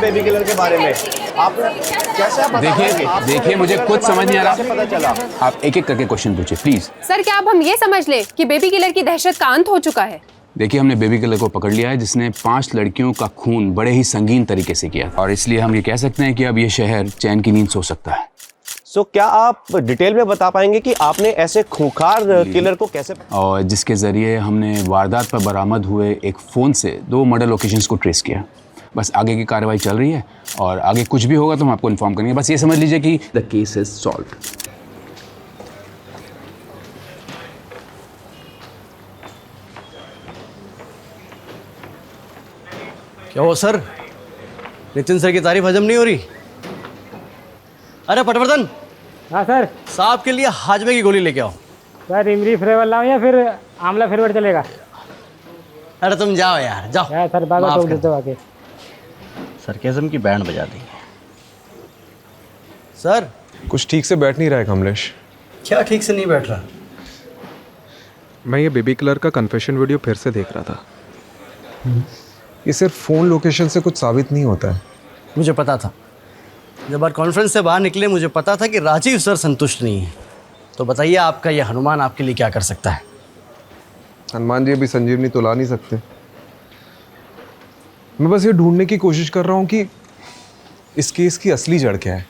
Baby killer के बारे में। आप कैसे आप देखिए मुझे कुछ समझ नहीं आ रहा। पता चला? आप एक एक करके क्वेश्चन पूछिए प्लीज। सर क्या अब हम ये समझ ले कि बेबी किलर की दहशत का अंत हो चुका है? देखिए हमने बेबी किलर को पकड़ लिया है जिसने 5 लड़कियों का खून बड़े ही संगीन तरीके से किया और इसलिए हम ये कह सकते हैं कि अब ये शहर चैन की नींद सो सकता है। सो क्या आप डिटेल में बता पाएंगे कि आपने ऐसे खूंखार किलर को कैसे, और जिसके ज़रिए हमने वारदात पर बरामद हुए एक फ़ोन से 2 मर्डर लोकेशंस को ट्रेस किया। बस आगे की कार्रवाई चल रही है और आगे कुछ भी होगा तो हम आपको इन्फॉर्म करेंगे। बस ये समझ लीजिए कि द केस इज सॉल्व्ड। क्या हो सर, नितिन सर की तारीफ हजम नहीं हो रही? अरे पटवर्धन। हाँ सर। साहब के लिए हाजमे की गोली लेके आओ। सर इमली फ्लेवर लाऊं या फिर आंवला फ्लेवर चलेगा? अरे तुम जाओ यार, जाओ। यार सर बाबा तो देते आके सरकेज़म की बैंड बजा दी। सर कुछ ठीक से बैठ नहीं रहा है कमलेश। क्या ठीक से नहीं बैठ रहा? मैं ये बेबी किलर का कन्फेशन वीडियो फिर से देख रहा था। ये सिर्फ फ़ोन लोकेशन से कुछ साबित नहीं होता है। मुझे पता था, जब आज कॉन्फ्रेंस से बाहर निकले मुझे पता था कि राजीव सर संतुष्ट नहीं है। तो बताइए आपका ये हनुमान आपके लिए क्या कर सकता है? हनुमान जी अभी संजीवनी तो ला नहीं सकते। मैं बस ये ढूंढने की कोशिश कर रहा हूँ कि इस केस की असली जड़ क्या है।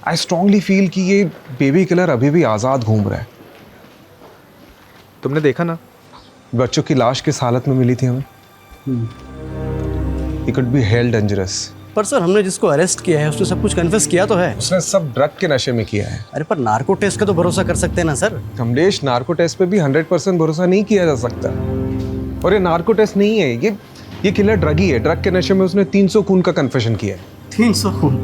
आई स्ट्रांगली फील कि ये बेबी किलर अभी भी आज़ाद घूम रहा है। तुमने देखा ना, बच्चों की लाश किस हालत में मिली थी हमें। He could be held dangerous। पर सर हमने जिसको अरेस्ट किया है उसने सब कुछ कन्फेस किया तो है। उसने सब ड्रग के नशे में किया है। अरे पर नार्को टेस्ट का तो भरोसा कर सकते हैं ना सर। कमलेश, नार्को टेस्ट पे भी 100% भरोसा नहीं किया जा सकता। और ये नार्को टेस्ट नहीं है, ये किलर ड्रगी है। ड्रग के नशे में उसने 300 खून का कन्फेशन किया है। 300 खून?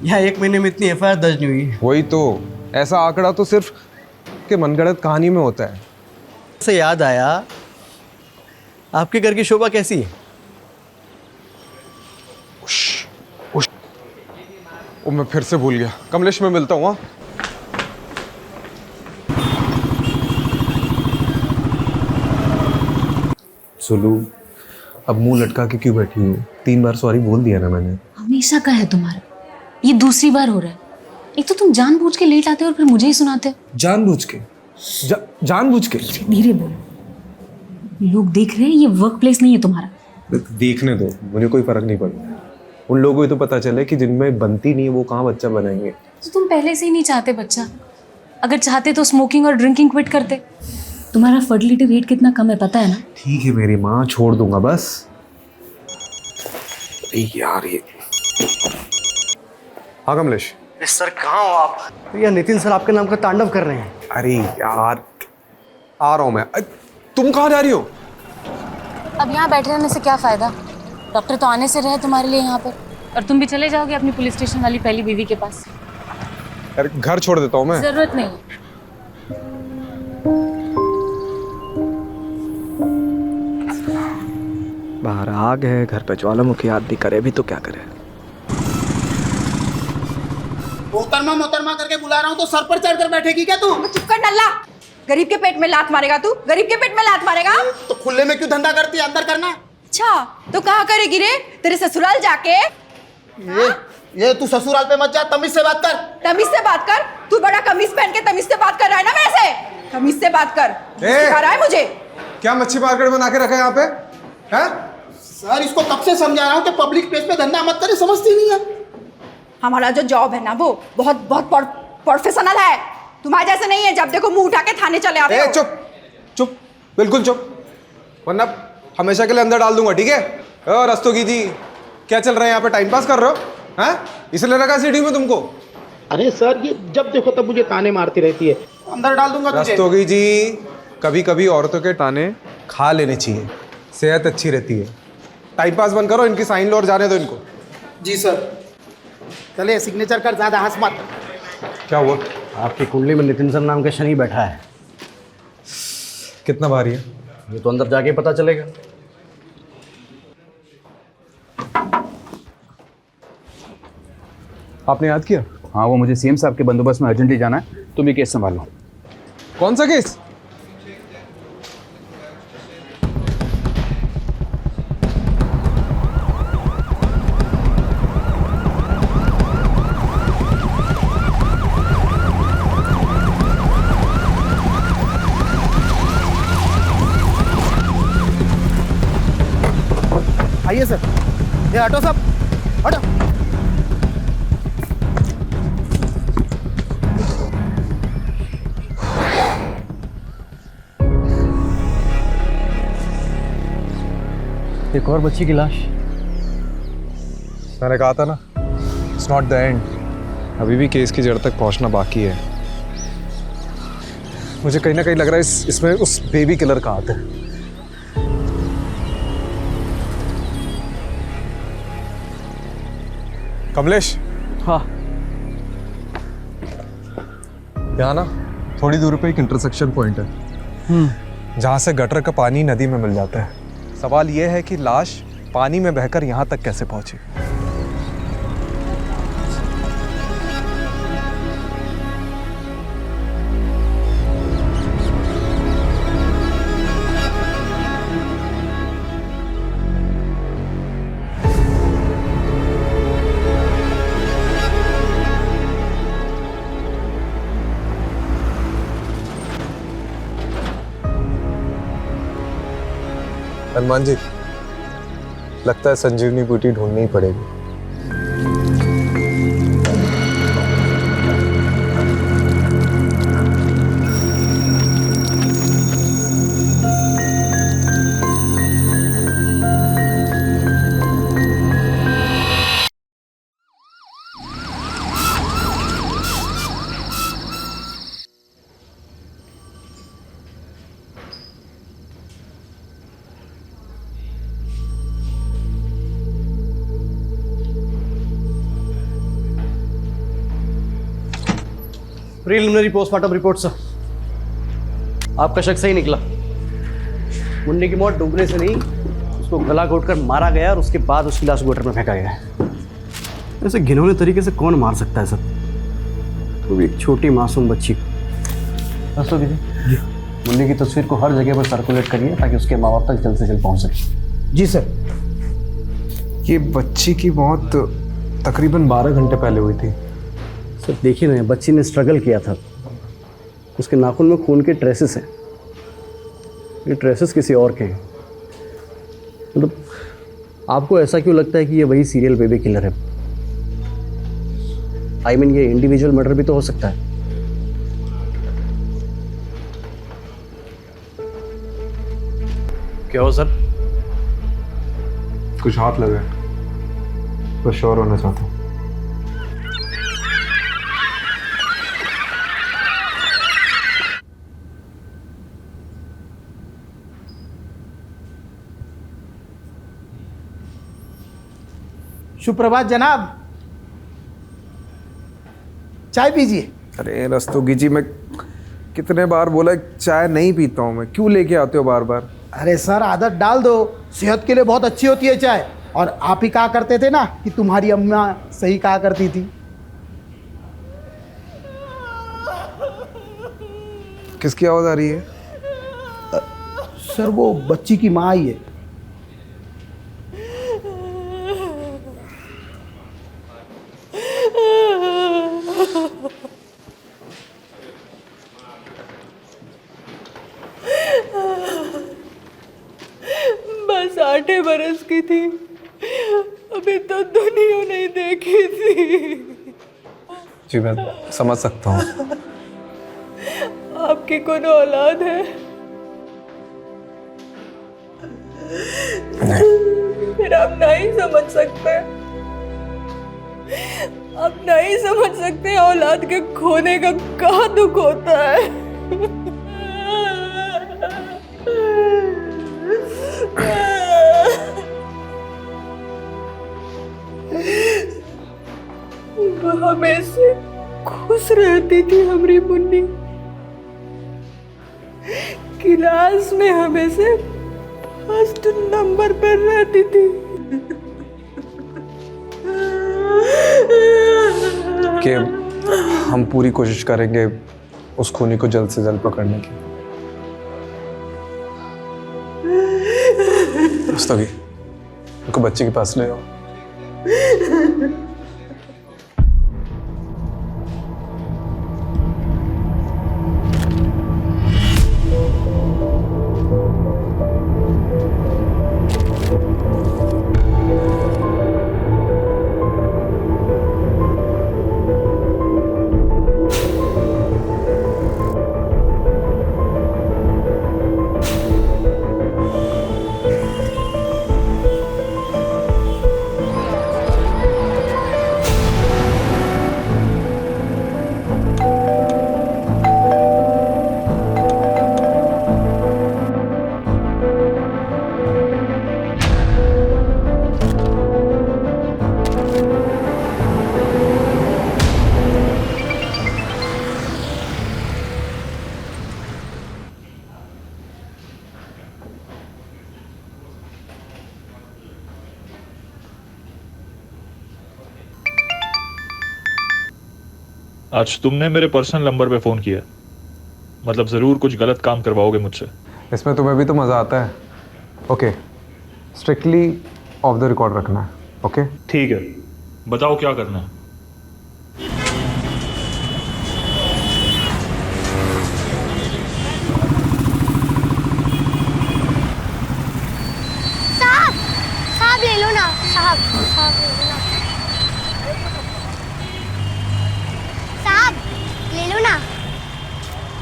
यहाँ 1 महीने में इतनी FIR दर्ज नहीं हुई। वही तो, ऐसा आंकड़ा तो सिर्फ के मनगढ़ंत कहानी में होता है। से याद आया, आपके घर की शोभा कैसी है? ओ मैं फिर से भूल गया। कमलेश मैं मिलता हूँ। हाँ सुलू, अब मुंह लटका के क्यों बैठी हूँ? 3 बार सॉरी बोल दिया ना मैंने। हमेशा का है तुम्हारा, ये दूसरी बार हो रहा है। एक तो तुम जानबूझ के लेट आते हो और फिर मुझे ही सुनाते हो। जानबूझ के? जानबूझ के? धीरे बोलो, लोग देख रहे हैं, ये वर्क प्लेस नहीं है तुम्हारा। देखने दो, मुझे कोई फर्क नहीं पड़ता। उन लोगों को तो पता चले कि जिनमें बनती नहीं है वो कहाँ बच्चा बनाएंगे। तो तुम पहले से ही नहीं चाहते बच्चा। अगर चाहते तो स्मोकिंग और ड्रिंकिंग क्विट करते। तुम्हारा फर्टिलिटी रेट कितना कम है पता है ना? ठीक है मेरी माँ, छोड़ दूंगा बस। यार ये, हाँ कमलेश। सर कहाँ हो आप? भैया नितिन सर आपके नाम का तांडव कर रहे हैं। अरे यार आ रहा हूँ मैं। तुम कहाँ जा रही हो? अब यहाँ बैठे रहने से क्या फायदा? डॉक्टर तो आने से रहे तुम्हारे लिए यहाँ पर, और तुम भी चले जाओगे अपनी पुलिस स्टेशन वाली पहली बीवी के पास। यार घर छोड़ देता हूँ मैं। जरूरत नहीं। बाहर आग है, घर पे ज्वालामुखी आदमी करे भी तो क्या करे। मोहतरमा करके बुला रहा हूँ तो सर पर चढ़ कर बैठेगी क्या तू? चुप कर नल्ला, गरीब के पेट में लात मारेगा तू? गरीब के पेट में लात मारेगा? तो खुले में क्यों धंधा करती है? अंदर करना। अच्छा तो कहाँ करेगी रे? तेरे ससुराल जाके? ये तू ससुराल पे मत जा, तमीज से बात कर। तमीज से बात कर? तू बड़ा कमीज पहन के तमीज से बात कर रहा है ना मेरे से? तमीज से बात कर। सिखा रहा है मुझे? क्या मच्छी मार्केट बना के रखा है यहाँ पे? हैं? सर इसको कब से समझा रहा हूँ कि पब्लिक प्लेस पे धंधा मत करे, समझती नहीं है। हमारा जो जॉब है ना वो बहुत बहुत प्रोफेशनल है, तुम्हारे जैसे नहीं है जब देखो मुंह उठा के थाने चले आते हो। चुप चुप, बिल्कुल चुप, वरना हमेशा के लिए अंदर डाल दूंगा। ठीक है? और रस्तोगी जी क्या चल रहा है यहाँ पे? टाइम पास कर रहे हो? हैं? इसलिए रखा सिटी में तुमको? अरे सर ये जब देखो तब मुझे ताने मारती रहती है। अंदर डाल दूंगा तुझे। रस्तोगी जी, कभी कभी औरतों के ताने खा लेने चाहिए, सेहत अच्छी रहती है। टाइम पास बंद करो, इनकी साइन लो और जाने दो इनको। जी सर। चले सिग्नेचर कर, ज्यादा हंस मत। क्या हुआ? आपकी कुंडली में नितिन सर नाम का शनि बैठा है। कितना भारी है? ये तो अंदर जाके पता चलेगा। आपने याद किया? हाँ, वो मुझे सीएम साहब के बंदोबस्त में अर्जेंटली जाना है, तुम ये केस संभाल लो। कौन सा केस? आइए सर, ये हटो सब, हटो। एक और बच्ची की लाश। मैंने कहा था ना, इट्स नॉट द एंड। अभी भी केस की जड़ तक पहुंचना बाकी है। मुझे कहीं ना कहीं लग रहा है इसमें उस बेबी किलर का हाथ है। कमलेश। हाँ। यहाँ ना थोड़ी दूर पे एक इंटरसेक्शन पॉइंट है जहाँ से गटर का पानी नदी में मिल जाता है। सवाल यह है कि लाश पानी में बहकर यहाँ तक कैसे पहुंची। हनुमान जी, लगता है संजीवनी बूटी ढूंढनी ही पड़ेगी। प्रीलिमिनरी पोस्टमार्टम रिपोर्ट सर, आपका शक सही निकला। मुन्नी की मौत डूबने से नहीं, उसको गला घोटकर मारा गया और उसके बाद उसकी लाश गटर में फेंका गया है। ऐसे घिनौने तरीके से कौन मार सकता है सर, वो भी एक छोटी मासूम बच्ची को। रस्तोगी जी, मुन्नी की तस्वीर को हर जगह पर सर्कुलेट करिए ताकि उसके माँ बाप तक जल्द से जल्द पहुँच सके। जी सर। ये बच्ची की मौत तकरीबन 12 घंटे पहले हुई थी। सर देखिए ना, बच्ची ने स्ट्रगल किया था, उसके नाखून में खून के ट्रेसेस हैं। ये ट्रेसेस किसी और के हैं। मतलब आपको ऐसा क्यों लगता है कि ये वही सीरियल बेबी किलर है? आई मीन ये इंडिविजुअल मर्डर भी तो हो सकता है। क्या हो सर? कुछ हाथ लगे, तो श्योर होना चाहता हूँ। सुप्रभात जनाब, चाय पीजिए। अरे रस्तोगी जी, मैं कितने बार बोला चाय नहीं पीता हूँ मैं, क्यों लेके आते हो बार बार? अरे सर, आदत डाल दो, सेहत के लिए बहुत अच्छी होती है चाय। और आप ही कहा करते थे ना कि तुम्हारी अम्मा सही कहा करती थी। किसकी आवाज आ रही है? सर वो बच्ची की माँ आई है। बस 8 बरस की थी, अभी तो दुनिया नहीं देखी थी। जी मैं समझ सकता हूँ। आपकी कौन औलाद है? फिर आप नहीं समझ सकते, आप नहीं समझ सकते औलाद के खोने का क्या दुख होता है। हमेशा खुश रहती थी हमारी मुन्नी, क्लास में हमेशा फर्स्ट नंबर पर रहती थी। कि हम पूरी कोशिश करेंगे उस खूनी को जल्द से जल्द पकड़ने की। रस्तोगी, उनको बच्चे के पास ले आओ। आज तुमने मेरे पर्सनल नंबर पे फ़ोन किया, मतलब ज़रूर कुछ गलत काम करवाओगे मुझसे। इसमें तुम्हें भी तो मज़ा आता है। Okay, strictly of the record रखना है। ओके ठीक है, बताओ क्या करना है। साहब ले लो ना, साहब साहब ले लो ना, साहब ले लो ना।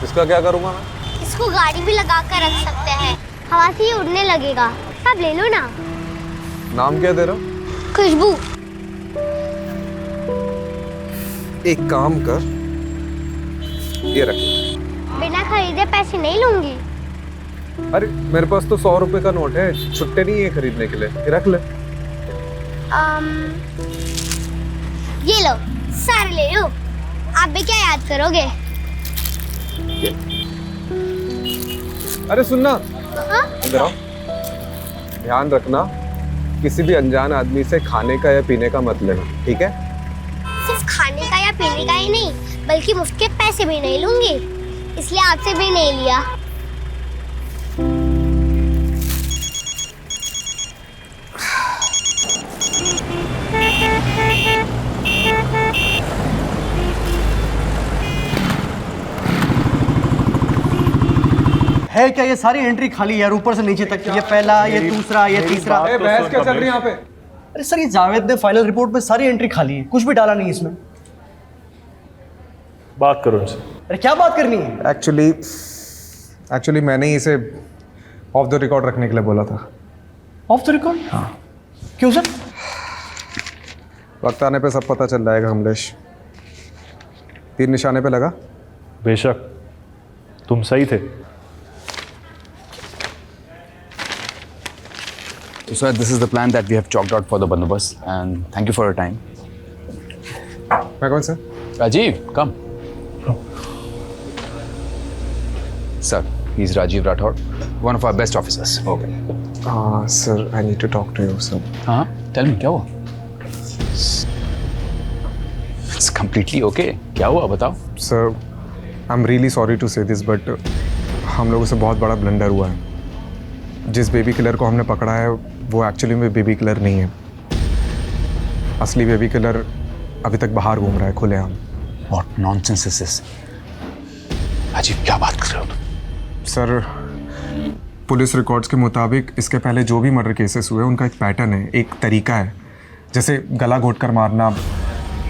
इसका क्या करूँगा मैं? इसको गाड़ी भी लगा कर रख सकते हैं, हवा से ही उड़ने लगेगा। साहब ले लो ना। नाम क्या दे रहा? खुशबू। एक काम कर, ये रख। बिना खरीदे पैसे नहीं लूंगी। अरे मेरे पास तो 100 रुपए का नोट है, छुट्टे नहीं है खरीदने के लिए, ये रख ले। ये लो, सारे ले लो। आप भी क्या याद करोगे? अरे सुनना, हाँ? इधर आओ। ध्यान रखना, किसी भी अनजान आदमी से खाने का या पीने का मत लेना, ठीक है? सिर्फ खाने का या पीने का ही नहीं, बल्कि मुफ्त के पैसे भी नहीं लूंगी, इसलिए आपसे भी नहीं लिया। है क्या ये सारी एंट्री खाली यार, ऊपर से नीचे तक। ये पहला, ये दूसरा, ये तीसरा। बहस क्या चल रही है यहाँ पे? अरे सर, ये जावेद ने फाइनल रिपोर्ट में सारी एंट्री खाली है, कुछ भी डाला नहीं इसमें। बात करो इनसे। अरे क्या बात करनी है? एक्चुअली मैंने ही इसे ऑफ द रिकॉर्ड रखने के लिए बोला था। Of the record? हाँ। क्यों सर? वक्त आने पे सब पता चल जाएगा कमलेश। तीर निशाने पे लगा? बेशक, तुम सही थे। So sir, this is the plan that we have chalked out for the bandobast, and thank you for your time. मैं कौन सा? Rajiv, come. Sir, he's Rajiv Rathod, one of our best officers. Okay. Sir, I need to talk to you, sir. हाँ, tell me, क्या हुआ? It's completely okay. क्या हुआ, बताओ? Sir, I'm really sorry to say this, but हम लोगों से बहुत बड़ा ब्लंडर हुआ है। जिस बेबी किलर को हमने पकड़ा है वो एक्चुअली में बेबी किलर नहीं है। असली बेबी किलर अभी तक बाहर घूम रहा है खुलेआम। What nonsense is this? Rajiv, क्या बात कर रहे हो तुम? सर, पुलिस रिकॉर्ड्स के मुताबिक इसके पहले जो भी मर्डर केसेस हुए उनका एक पैटर्न है, एक तरीका है। जैसे गला घोंटकर मारना,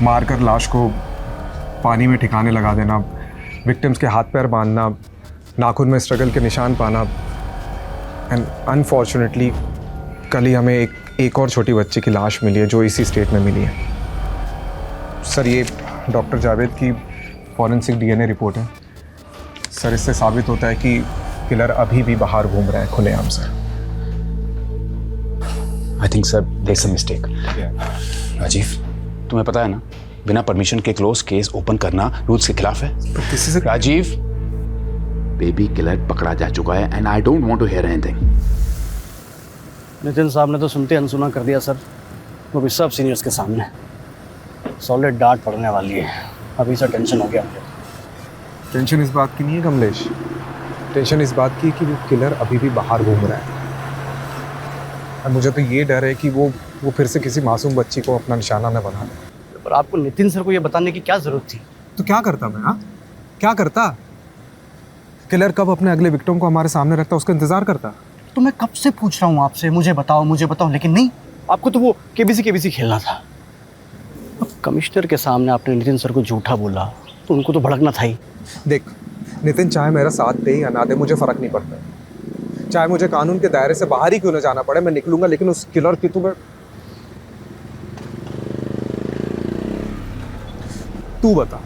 मारकर लाश को पानी में ठिकाने लगा देना, विक्टिम्स के हाथ पैर बांधना, नाखून में स्ट्रगल के निशान पाना। एंड अनफॉर्चुनेटली कल ही हमें एक और छोटी बच्ची की लाश मिली है जो इसी स्टेट में मिली है। सर, ये डॉक्टर जावेद की फॉरेंसिक डीएनए रिपोर्ट है। सर, इससे साबित होता है कि किलर अभी भी बाहर घूम रहा है खुलेआम। Sir, I think sir there is a mistake. Rajeev, तुम्हें पता है ना, बिना परमिशन के क्लोज केस ओपन करना रूल्स के खिलाफ है। राजीव, बेबी किलर पकड़ा जा चुका है and I don't want to hear anything. Nitin साहब ने तो सुनते अनसुना कर दिया सर, वो भी सब सीनियर्स के सामने। सॉलिड डांट पड़ने वाली है। अभी से टेंशन हो गया मुझे। टेंशन इस बात की नहीं है कमलेश, टेंशन इस बात की कि वो किलर अभी भी बाहर घूम रहा है। और मुझे तो ये डर है कि वो फिर से किसी मासूम बच्ची को अपना निशाना न बना ले। पर आपको नितिन सर को ये बताने की क्या जरूरत थी? तो क्या करता मैं? हाँ, क्या करता? किलर कब अपने अगले विक्टिम को हमारे सामने रखता, उसका इंतजार करता। तो मैं कब से पूछ रहा हूँ आपसे, मुझे बताओ, लेकिन नहीं, आपको तो वो केबीसी खेलना था। अब कमिश्नर के सामने आपने नितिन सर को झूठा बोला तो उनको तो भड़कना था ही। देख नितिन, चाहे मेरा साथ दे या ना दे मुझे फर्क नहीं पड़ता। चाहे मुझे कानून के दायरे से बाहर ही क्यों ना जाना पड़े, मैं निकलूंगा, लेकिन उस किलर की तू बता,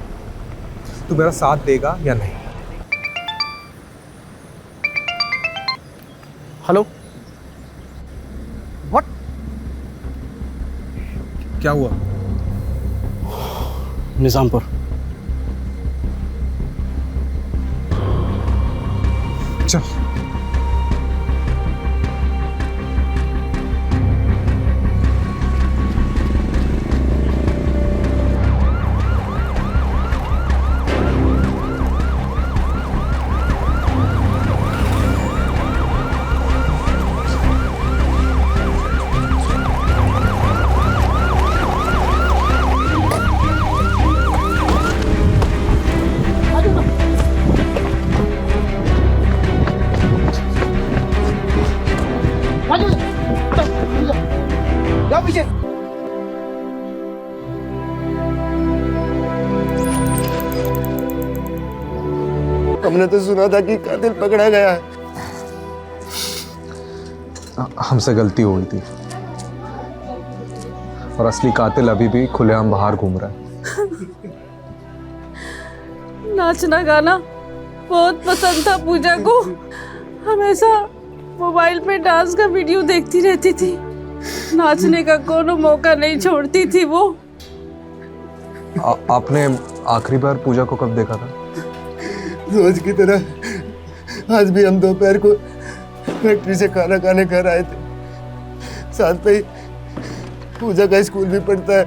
तू मेरा साथ देगा या नहीं? Hello, what? क्या हुआ? निजामपुर। चल। हमने तो सुना था कि कातिल पकड़ा गया है। हमसे गलती हो गई थी और असली कातिल अभी भी खुलेआम बाहर घूम रहा है। नाचना गाना बहुत पसंद था पूजा को। हमेशा मोबाइल पे डांस का वीडियो देखती रहती थी। नाचने का कोनो मौका नहीं छोड़ती थी वो। आपने आखिरी बार पूजा को कब देखा था? रोज की तरह आज भी हम दोपहर को फैक्ट्री से खाना खाने घर आए थे। साथ में ही पूजा का स्कूल भी पढ़ता है,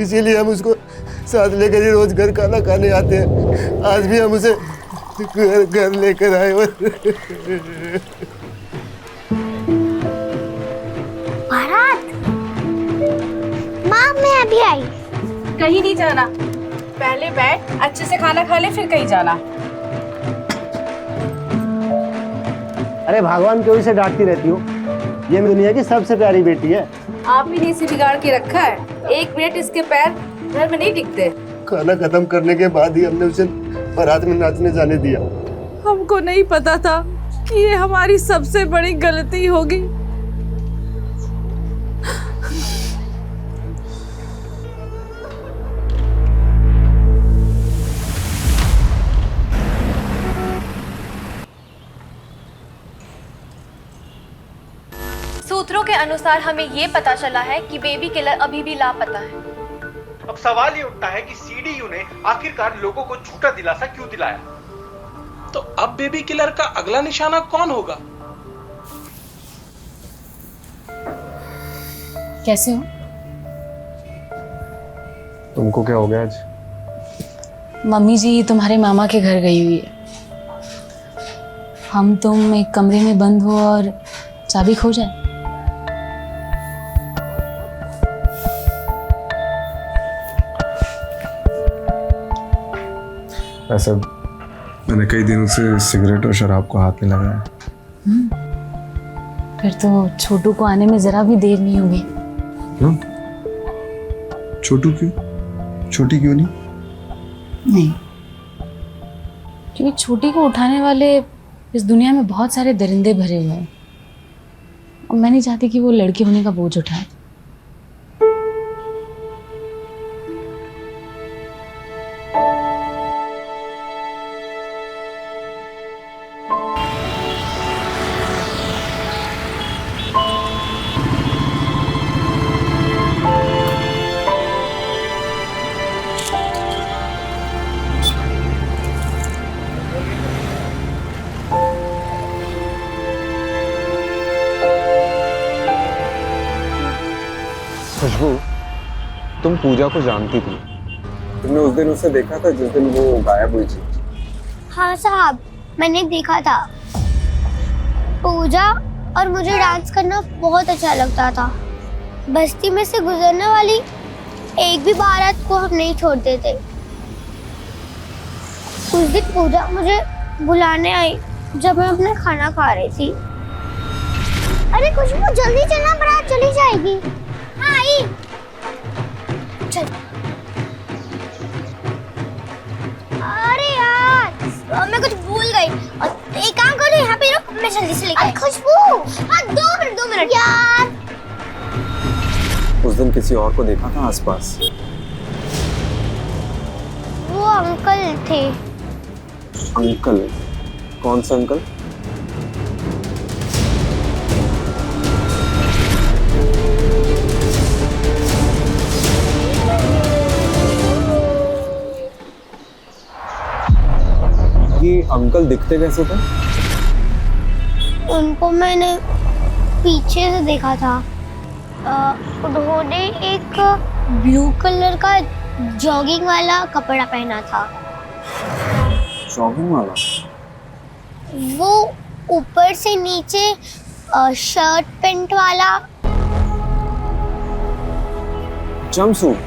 इसीलिए हम उसको साथ लेकर ही रोज घर खाना खाने आते हैं। आज भी हम उसे घर लेकर आए। बारात? माँ मैं अभी आई। कहीं नहीं जाना, पहले बैठ अच्छे से खाना खा ले फिर कहीं जाना। अरे भगवान क्यों इसे डांटती रहती हो? ये दुनिया की सबसे प्यारी बेटी है। आप ही ने इसे बिगाड़ के रखा है। 1 मिनट इसके पैर घर में नहीं टिकते। खाना खत्म करने के बाद ही हमने उसे बारात में नाचने जाने दिया। हमको नहीं पता था कि ये हमारी सबसे बड़ी गलती होगी। सूत्रों के अनुसार हमें ये पता चला है कि बेबी किलर अभी भी लापता है। अब सवाल ये उठता है कि सीडीयू ने आखिरकार लोगों को झूठा दिलासा क्यों दिलाया? तो अब बेबी किलर का अगला निशाना कौन होगा? कैसे हो? तुमको क्या हो गया आज? मम्मी जी तुम्हारे मामा के घर गई हुई है। हम तुम एक कमरे में बंद हो और चाबी खो जाए। ऐसे मैंने कई दिनों से सिगरेट और शराब को हाथ में लगाया। फिर तो छोटू को आने में जरा भी देर नहीं होगी। क्यों? छोटू क्यों? छोटी क्यों नहीं? नहीं, क्योंकि छोटी को उठाने वाले इस दुनिया में बहुत सारे दरिंदे भरे हुए हैं और मैं नहीं चाहती कि वो लड़की होने का बोझ उठाए। खुशबू, तुम पूजा को जानती थी? तुमने उस दिन उसे देखा था जिस दिन वो गायब हुई थी? हाँ साहब, मैंने देखा था। पूजा और मुझे डांस करना बहुत अच्छा लगता था। बस्ती में से गुजरने वाली एक भी बारात को हम नहीं छोड़ते थे। उस दिन पूजा मुझे बुलाने आई जब मैं अपना खाना खा रही थी। अरे खुशबू जल्दी चलना, बारात चली जाएगी। हाँ आई। चल। अरे यार मैं कुछ भूल गई। एक काम करो, यहाँ पे रुक, मैं जल्दी से लेकर। खुशबू हाँ 2 मिनट यार। उस दिन किसी और को देखा था आसपास? वो अंकल थे। अंकल? कौन सा अंकल? ये अंकल दिखते कैसे थे? उनको मैंने पीछे से देखा था। उन्होंने एक ब्लू कलर का जॉगिंग वाला कपड़ा पहना था। जॉगिंग वाला? वो ऊपर से नीचे शर्ट पैंट वाला। जंपसूट?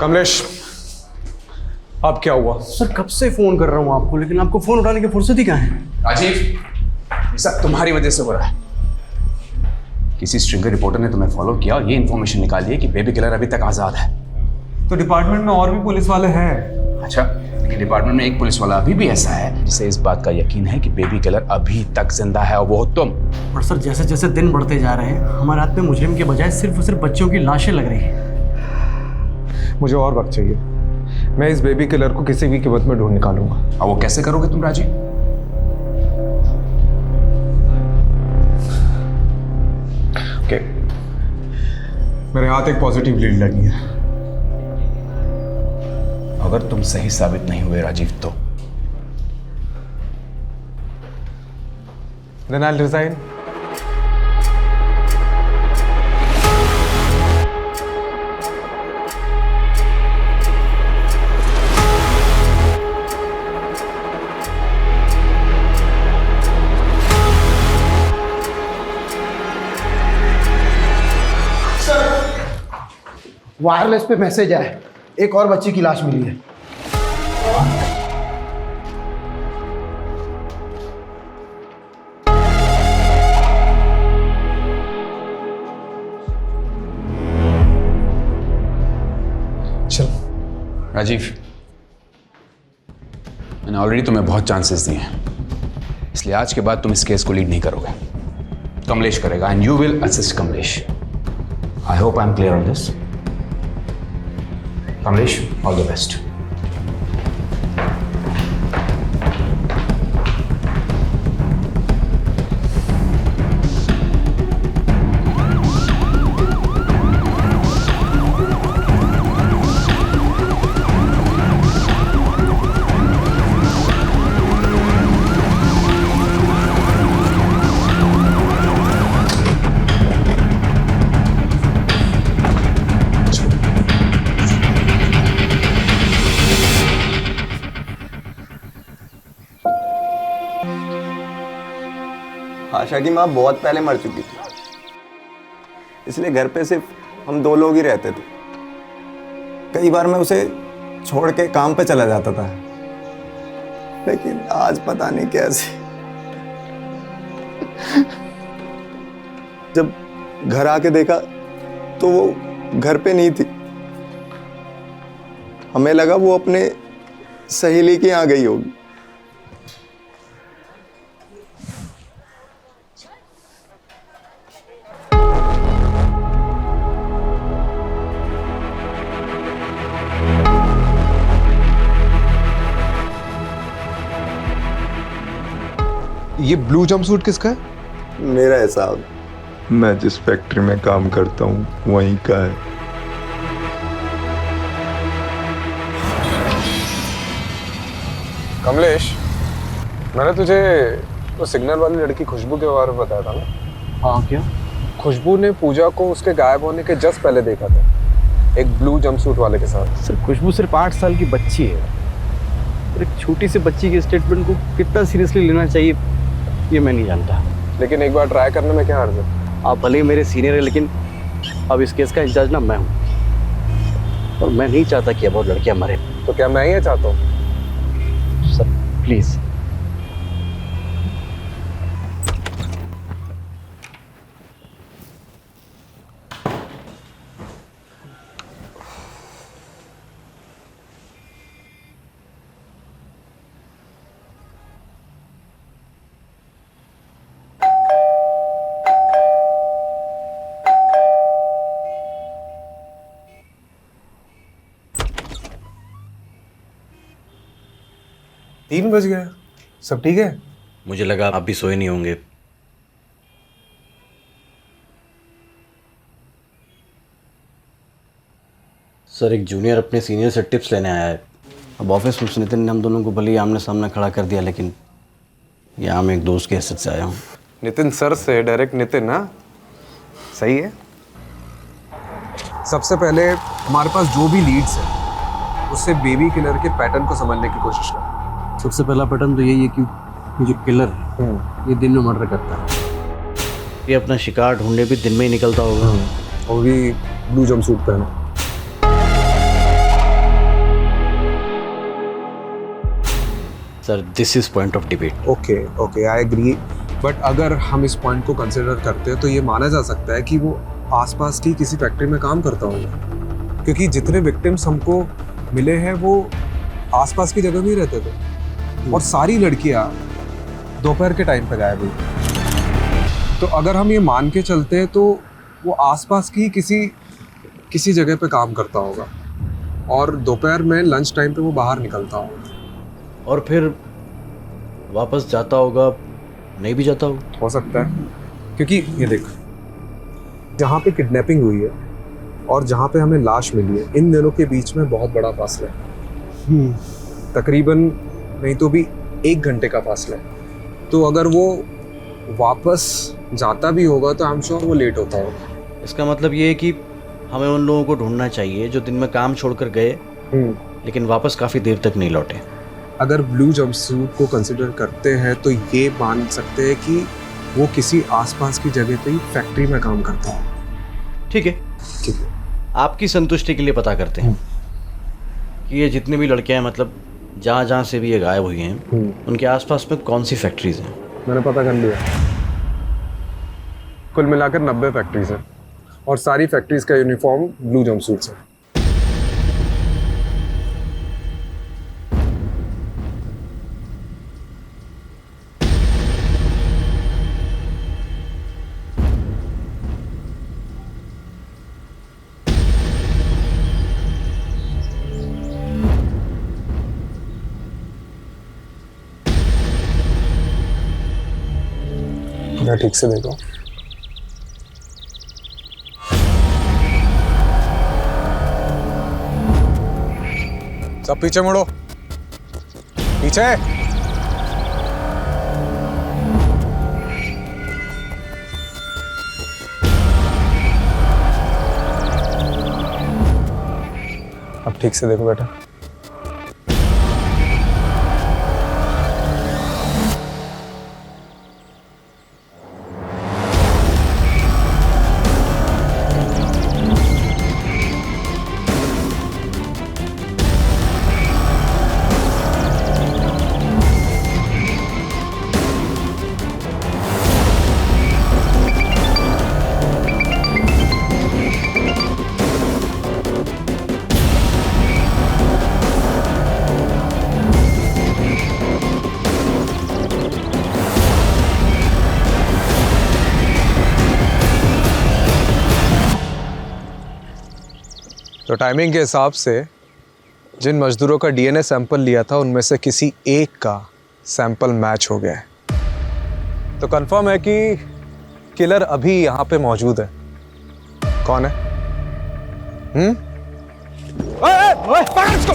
कमलेश, अब क्या हुआ? सर कब से फोन कर रहा हूँ आपको, लेकिन आपको फोन उठाने की फुर्सत ही कहाँ है? राजीव, ये सब तुम्हारी वजह से हो रहा है। किसी स्ट्रिंगर रिपोर्टर ने तुम्हें फॉलो किया और ये इन्फॉर्मेशन निकाली है कि बेबी किलर अभी तक आज़ाद है। तो डिपार्टमेंट में और भी पुलिस वाले हैं। अच्छा, लेकिन डिपार्टमेंट में एक पुलिस वाला अभी भी ऐसा है जिसे इस बात का यकीन है कि बेबी किलर अभी तक जिंदा है, और वो तुम। पर सर, जैसे जैसे दिन बढ़ते जा रहे हैं हमारे हाथ में मुजरिम के बजाय सिर्फ और सिर्फ बच्चों की लाशें लग रही हैं। मुझे और वक्त चाहिए। मैं इस बेबी किलर को किसी भी कीमत में ढूंढ निकालूंगा। और वो कैसे करोगे तुम राजीव? ओके, मेरे हाथ एक पॉजिटिव लीड लगी है। अगर तुम सही साबित नहीं हुए राजीव तो Then I'll resign. वायरलेस पे मैसेज आया, एक और बच्ची की लाश मिली है। चल राजीव, मैंने ऑलरेडी तुम्हें बहुत चांसेस दिए हैं, इसलिए आज के बाद तुम इस केस को लीड नहीं करोगे। कमलेश करेगा and you will assist Kamlesh. I hope I am clear on this. Kamlesh, all the best. Asha की माँ बहुत पहले मर चुकी थी, इसलिए घर पे सिर्फ हम 2 लोग ही रहते थे। कई बार मैं उसे छोड़ के काम पे चला जाता था, लेकिन आज पता नहीं कैसे जब घर आके देखा तो वो घर पे नहीं थी। हमें लगा वो अपने सहेली के यहाँ गई होगी। ये ब्लू जंपसूट किसका है? मेरा है साहब, मैं जिस फैक्ट्री में काम करता हूँ वहीं का है। कमलेश, मैंने तुझे वो सिग्नल वाली लड़की खुशबू के बारे में बताया था ना? हाँ, क्या? खुशबू ने पूजा को उसके गायब होने के जस्ट पहले देखा था, एक ब्लू जंपसूट वाले के साथ। सर, खुशबू सिर्फ 8 साल की बच्ची है, और एक छोटी सी बच्ची के स्टेटमेंट को कितना सीरियसली लेना चाहिए ये मैं नहीं जानता। लेकिन एक बार ट्राई करने में क्या हर्ज है? आप भले ही मेरे सीनियर है, लेकिन अब इस केस का इंचार्ज ना मैं हूँ, और मैं नहीं चाहता कि अब और लड़कियां मरे। तो क्या मैं ये चाहता हूँ? Sir please. तीन बज गया, सब ठीक है? मुझे लगा आप भी सोए नहीं होंगे। सर, एक जूनियर अपने सीनियर से टिप्स लेने आया है। अब ऑफिस में नितिन ने हम दोनों को भले ही आमने सामने खड़ा कर दिया, लेकिन यहाँ मैं एक दोस्त की हैसियत से आया हूँ। नितिन सर से डायरेक्ट नितिन ना? सही है। सबसे पहले हमारे पास जो भी लीड्स है उससे बेबी किलर के पैटर्न को समझने की कोशिश कर। सबसे पहला पैटर्न तो यही है कि ये जो किलर ये दिन में मर्डर करता है। ये अपना शिकार ढूंढने भी दिन में ही निकलता होगा, और भी ब्लू जंपसूट पहना। Sir, this is point of debate. Okay, I agree, but अगर हम इस पॉइंट को कंसिडर करते हैं तो ये माना जा सकता है कि वो आसपास की किसी फैक्ट्री में काम करता होगा, क्योंकि जितने विक्टिम्स हमको मिले हैं वो आसपास की जगह में ही रहते थे और सारी लड़कियां दोपहर के टाइम पे गायब हुई। तो अगर हम ये मान के चलते हैं तो वो आसपास की किसी जगह पे काम करता होगा और दोपहर में लंच टाइम पे वो बाहर निकलता होगा और फिर वापस जाता होगा, नहीं भी जाता हो सकता है, क्योंकि ये देख जहाँ पे किडनैपिंग हुई है और जहाँ पे हमें लाश मिली है, इन दोनों के बीच में बहुत बड़ा फासला है। तकरीबन नहीं तो भी 1 घंटे का फासला है। तो अगर वो वापस जाता भी होगा तो आई एम श्योर वो लेट होता होगा। इसका मतलब ये है कि हमें उन लोगों को ढूंढना चाहिए जो दिन में काम छोड़कर गए लेकिन वापस काफ़ी देर तक नहीं लौटे। अगर ब्लू जंपसूट को कंसिडर करते हैं तो ये मान सकते हैं कि वो किसी आसपास की जगह पे ही फैक्ट्री में काम करता है। ठीक है, आपकी संतुष्टि के लिए पता करते हैं कि ये जितनी भी लड़कियां हैं, मतलब जहाँ से भी ये गायब हुई हैं, उनके आसपास में कौन सी फैक्ट्रीज हैं। मैंने पता कर लिया, कुल मिलाकर 90 फैक्ट्रीज हैं और सारी फैक्ट्रीज का यूनिफॉर्म ब्लू जंपसूट्स है। मैं ठीक से देखो। सब पीछे मुड़ो, पीछे। अब ठीक से देखो बेटा। तो टाइमिंग के हिसाब से जिन मजदूरों का डीएनए सैंपल लिया था उनमें से किसी एक का सैंपल मैच हो गया है। तो कंफर्म है कि किलर अभी यहाँ पे मौजूद है। कौन है? ओए, पकड़ इसको।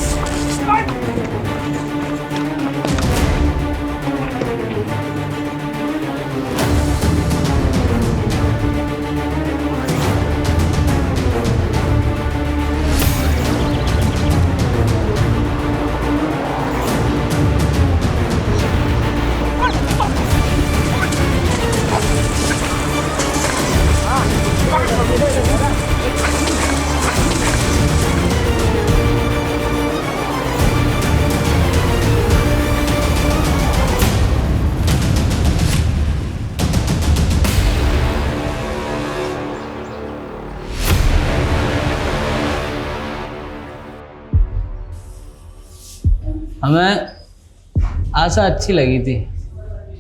हमें आशा अच्छी लगी थी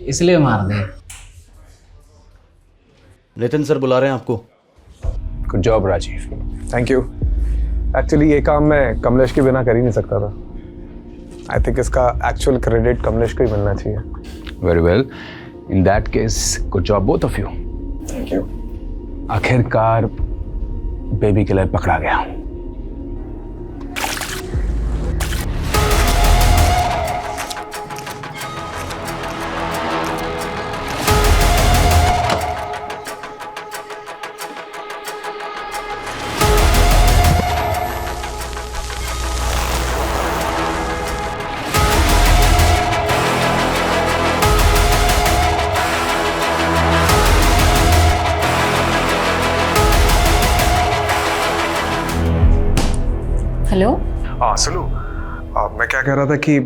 इसलिए मार दिया। नितिन सर बुला रहे हैं आपको। Good job Rajeev. Thank you. Actually ये काम मैं कमलेश के बिना कर ही नहीं सकता था। आई थिंक इसका एक्चुअल क्रेडिट कमलेश को ही मिलना चाहिए। Very well, in that case good job both of you. Thank you. आखिरकार बेबी किलर पकड़ा गया। हेलो। हाँ सुनो, मैं क्या कह रहा था कि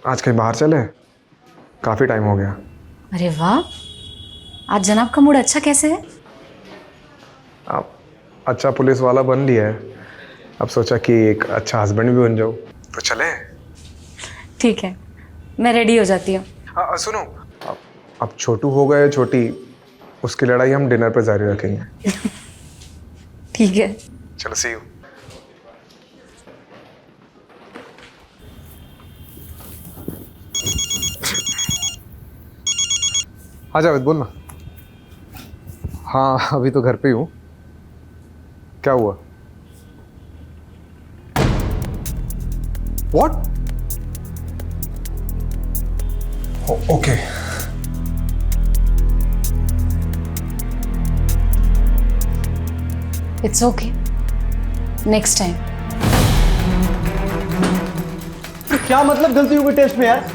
आज कहीं बाहर चले, काफ़ी टाइम हो गया। अरे वाह, आज जनाब का मूड अच्छा कैसे है? आप अच्छा पुलिस वाला बन लिया है, अब सोचा कि एक अच्छा हस्बैंड भी बन जाऊँ। तो चले? ठीक है, मैं रेडी हो जाती हूँ। हाँ सुनो, अब छोटू हो गए छोटी, उसकी लड़ाई हम डिनर पे जारी रखेंगे। ठीक है, चलो सी यू। हाँ जावेद बोल ना। हाँ अभी तो घर पे ही हूँ। क्या हुआ? What? Okay. It's okay, next time. क्या मतलब गलती हो गई टेस्ट में यार?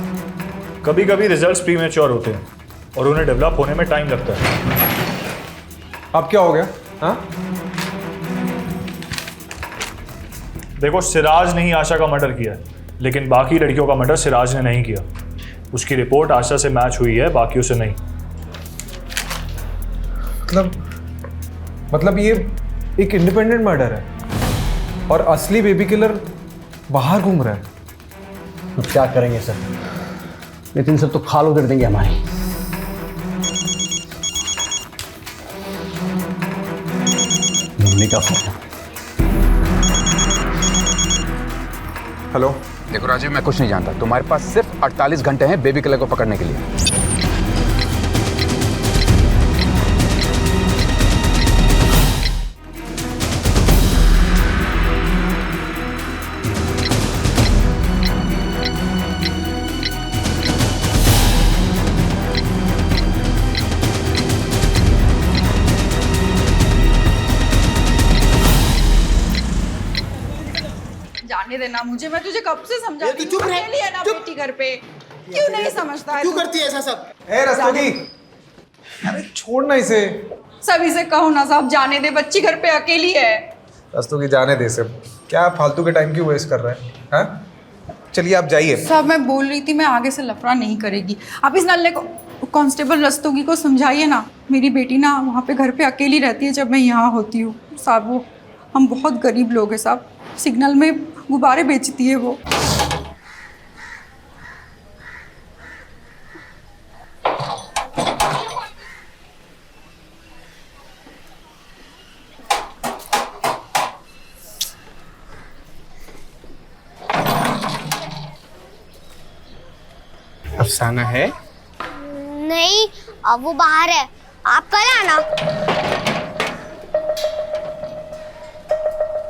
कभी कभी रिजल्ट्स प्रीमेच्योर होते हैं और उन्हें डेवलप होने में टाइम लगता है। अब क्या हो गया? हाँ? देखो, सिराज ने ही आशा का मर्डर किया, लेकिन बाकी लड़कियों का मर्डर सिराज ने नहीं किया। उसकी रिपोर्ट आशा से मैच हुई है, बाकियों से नहीं। मतलब ये एक इंडिपेंडेंट मर्डर है और असली बेबी किलर बाहर घूम रहा है। अब क्या करेंगे सर? नितिन सर तो खाल उधर देंगे हमारी। मुन्नी का फोन। हेलो। देखो राजीव, मैं कुछ नहीं जानता। तुम्हारे पास सिर्फ 48 घंटे हैं बेबी किलर को पकड़ने के लिए। जाने देना मुझे, मैं तुझे कब से समझाती हूँ। अकेली है ना बेटी घर पे, क्यों नहीं समझता है? क्यों करती है ऐसा सब? ए रस्तोगी, अरे छोड़ना इसे। सभी से कहो ना साहब, जाने दे, बच्ची घर पे अकेली है। रस्तोगी जाने दे इसे, क्या फालतू के टाइम क्यों वेस्ट कर रहा है? हाँ? चलिए आप जाइए। साहब मैं बोल रही थी, मैं आगे से लफड़ा नहीं करेगी। आप इस नल्ले को, कांस्टेबल रस्तोगी को समझाइए ना। मेरी बेटी ना वहाँ पे घर पे अकेली रहती है जब मैं यहाँ होती हूँ साहब। वो हम बहुत गरीब लोग हैं साहब, सिग्नल में गुब्बारे बेचती है वो। अफसाना है? नहीं, अब वो बाहर है, आप कल आना।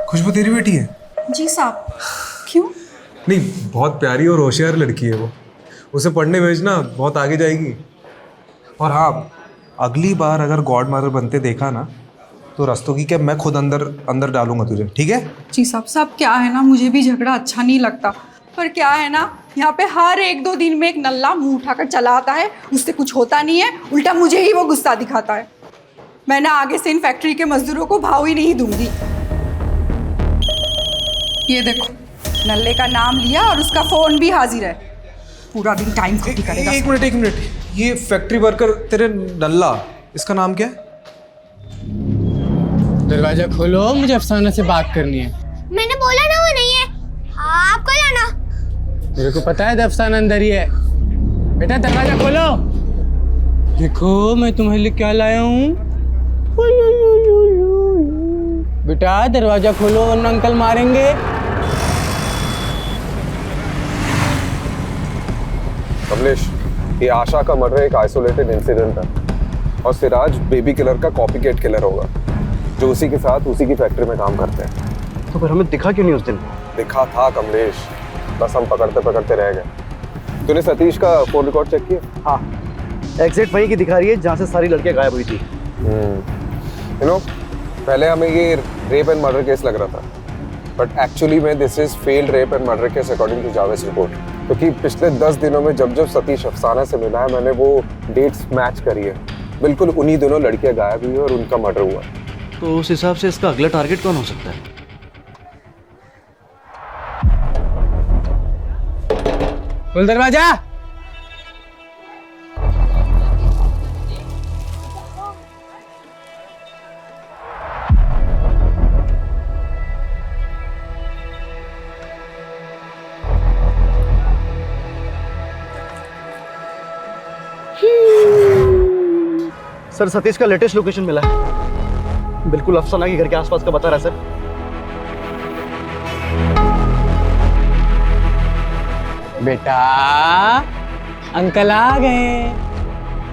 खुशबू तेरी बेटी है? जी साहब। क्यों? नहीं, बहुत प्यारी और होशियार लड़की है वो। उसे पढ़ने भेजना, बहुत आगे जाएगी। और हाँ, अगली बार अगर गॉड मदर बनते देखा ना, तो रस्तोगी के मैं खुद अंदर डालूंगा तुझे, ठीक है? जी साहब। साहब क्या है ना, मुझे भी झगड़ा अच्छा नहीं लगता, पर क्या है ना, यहाँ पे हर 1-2 दिन में एक नल्ला मुंह उठाकर चला आता है, उससे कुछ होता नहीं है, उल्टा मुझे ही वो गुस्सा दिखाता है। मैं ना आगे से इन फैक्ट्री के मजदूरों को भाव ही नहीं दूंगी। ये देखो, नल्ले का नाम लिया और उसका फोन भी हाजिर है। पूरा दिन टाइम खोटी करेगा। एक मिनट, ये फैक्ट्री वर्कर तेरे नल्ला, इसका नाम क्या है? दरवाजा खोलो, मुझे अफसाना से बात करनी है। मैंने बोला ना वो नहीं है, आप कल आना। मेरे को पता है अफसाना अंदर ही है। बेटा दरवाजा खोलो। देखो मैं तुम्हारे लिए क्या लाया हूँ। बेटा दरवाजा खोलो वरना अंकल मारेंगे। कमलेश, ये आशा का मर्डर एक आइसोलेटेड इंसिडेंट है और सिराज बेबी किलर का कॉपीकैट किलर होगा जो उसी के साथ उसी की फैक्ट्री में काम करते हैं। तो फिर हमें दिखा क्यों नहीं उस दिन? दिखा था कमलेश, बस हम पकड़ते रह गए। तूने सतीश का फोन रिकॉर्ड चेक किया? हाँ, एग्जैक्ट वहीं की दिखा रही है जहाँ से सारी लड़कियाँ गायब हुई थी। यू नो, पहले हमें ये रेप एंड मर्डर केस लग रहा था, बट एक्चुअली में this is failed rape and murder case according to Javed report. क्योंकि पिछले 10 दिनों में जब सतीश अफसाना से मिला है, मैंने वो डेट्स मैच करी है। बिल्कुल उन्हीं दिनों लड़कियां गायब हुई और उनका मर्डर हुआ। तो उस हिसाब से इसका अगला टारगेट कौन हो सकता है? खोल दरवाजा। सर सतीश का लेटेस्ट लोकेशन मिला है, बिल्कुल अफसाना के घर के आसपास का बता रहा है सर। बेटा अंकल आ गए,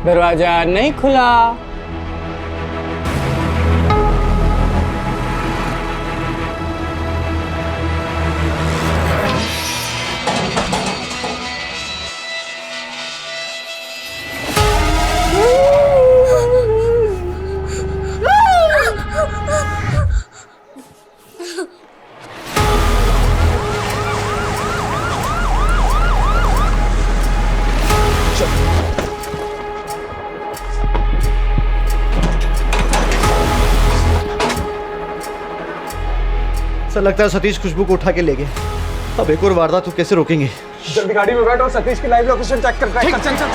दरवाजा नहीं खुला। सर लगता है सतीश खुशबू को उठा के ले गए। अब एक और वारदात तो कैसे रोकेंगे? जल्दी गाड़ी में बैठो, सतीश की लाइव लोकेशन चेक कर। चल चल चल।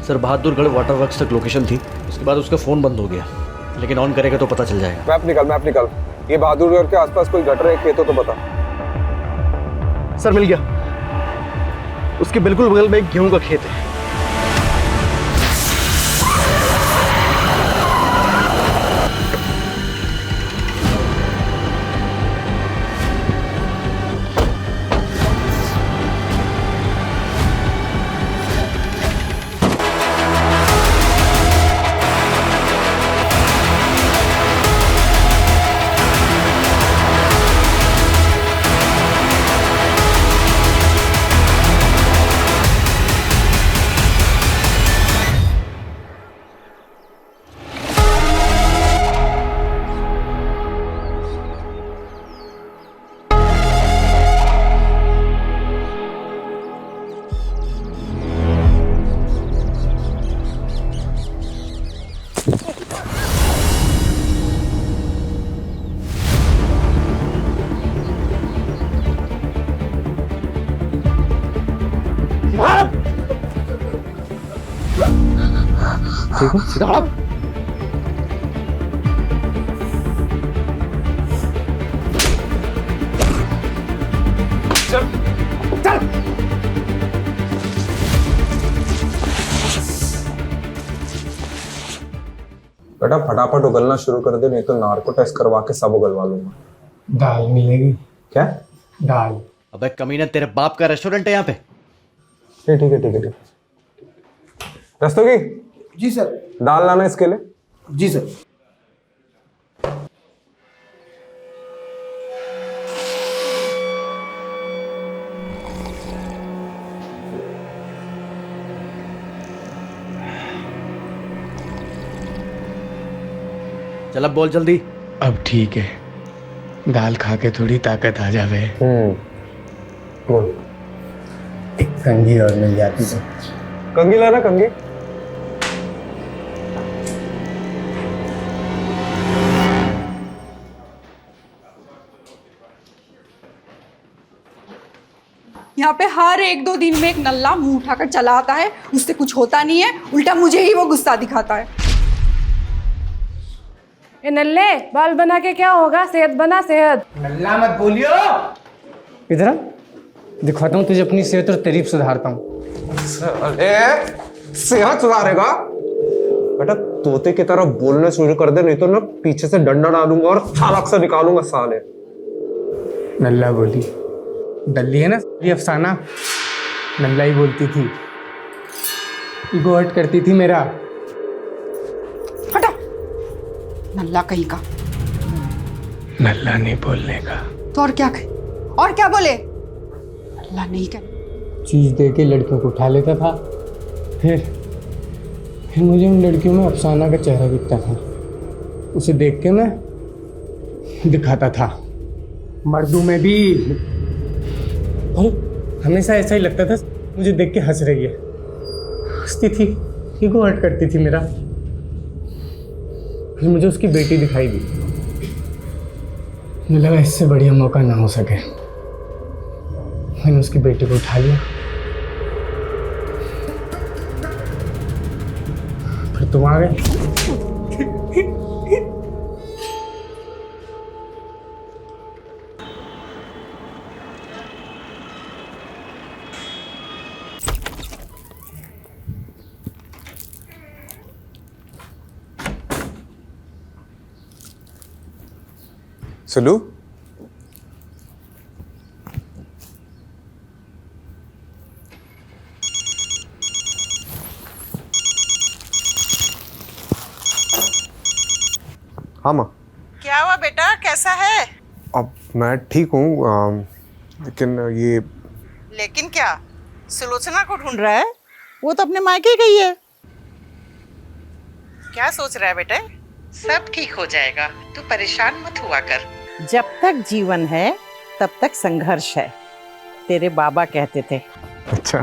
सर बहादुरगढ़ वाटर वर्क्स तक लोकेशन थी, उसके बाद उसका फोन बंद हो गया, लेकिन ऑन करेगा तो पता चल जाएगा। मैप निकाल। ये बहादुरगढ़ के आसपास कोई गटर है, खेत हो तो बता। सर मिल गया, उसके बिल्कुल बगल में एक गेहूं का खेत है। ठीक है, सीधा हट। चल चल। बेटा फटाफट उगलना शुरू कर दे, नहीं तो नार्को टेस्ट करवा के सब उगलवा लूंगा। दाल मिलेगी क्या? दाल। अबे कमीना, तेरे बाप का रेस्टोरेंट है यहाँ पे? ठीक है। रस्तोगी जी सर। दाल लाना इसके लिए। जी सर। चल अब बोल जल्दी। अब ठीक है, दाल खा के थोड़ी ताकत आ जावे। बोल। एक कंघी और मिल जाती तो। कंघी लाना, कंघी। यहाँ पे हर 1-2 दिन में एक नल्ला मुंह उठाकर चला आता है, उससे कुछ होता नहीं है, उल्टा मुझे ही वो गुस्सा दिखाता है। ए नल्ले, बाल बना के क्या होगा? सेहत बना, सेहत। नल्ला मत बोलियो। इधर दिखाता हूँ तुझे अपनी सेहत और तारीफ सुधारता हूँ। अरे सेहत सुधारेगा? बेटा तोते की तरह बोलना शुरू कर दे, नहीं तो ना पीछे से डंडा डालूंगा और छालक से निकालूंगा साले। नल्ला बोली, दल्ली है ना ये अफसाना, नल्ला ही बोलती थी, ईगो हर्ट करती थी मेरा। हटा, नल्ला कहीं का। नल्ला नहीं बोलने का तो और क्या बोले? नल्ला नहीं कर। चीज दे के लड़कियों को उठा लेता था, फिर मुझे उन लड़कियों में अफसाना का चेहरा दिखता था, उसे देख के मैं दिखाता था। मर्दों में भी हमेशा ऐसा ही लगता था, मुझे देख के हंस रही है, हंसती थी, ईगो हर्ट करती थी मेरा। फिर मुझे उसकी बेटी दिखाई दी, मुझे लगा इससे बढ़िया मौका ना हो सके, मैंने उसकी बेटी को उठा लिया। फिर तुम आ गए। सुलू, हाँ माँ। क्या हुआ बेटा, कैसा है? अब मैं ठीक हूँ, लेकिन ये लेकिन क्या? सुलोचना को ढूंढ रहा है? वो तो अपने मायके गई है। क्या सोच रहा है बेटे? सब ठीक हो जाएगा, तू परेशान मत हुआ कर। जब तक जीवन है तब तक संघर्ष है, तेरे बाबा कहते थे। अच्छा,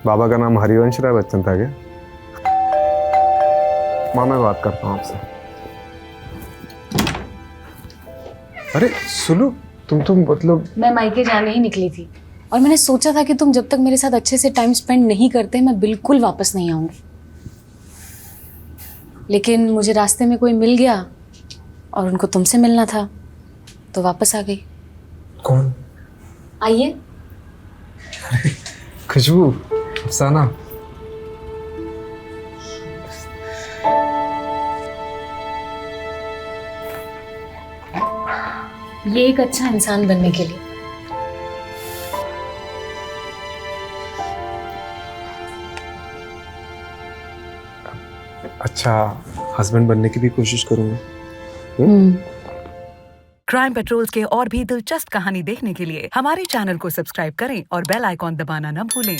बाबा का नाम हरिवंश राय बच्चन था क्या? माँ मैं बात करता हूँ आपसे। अरे सुलू, तुम मतलब मैं मायके जाने ही निकली थी और मैंने सोचा था कि तुम जब तक मेरे साथ अच्छे से टाइम स्पेंड नहीं करते मैं बिल्कुल वापस नहीं आऊंगी, लेकिन मुझे रास्ते में कोई मिल गया और उनको तुमसे मिलना था तो वापस आ गई। कौन? आइए। खुशबू, अफसाना। ये एक अच्छा इंसान बनने के लिए। अच्छा हस्बैंड बनने की भी कोशिश करूंगा। क्राइम पेट्रोल्स के और भी दिलचस्प कहानी देखने के लिए हमारे चैनल को सब्सक्राइब करें और बेल आइकॉन दबाना न भूलें।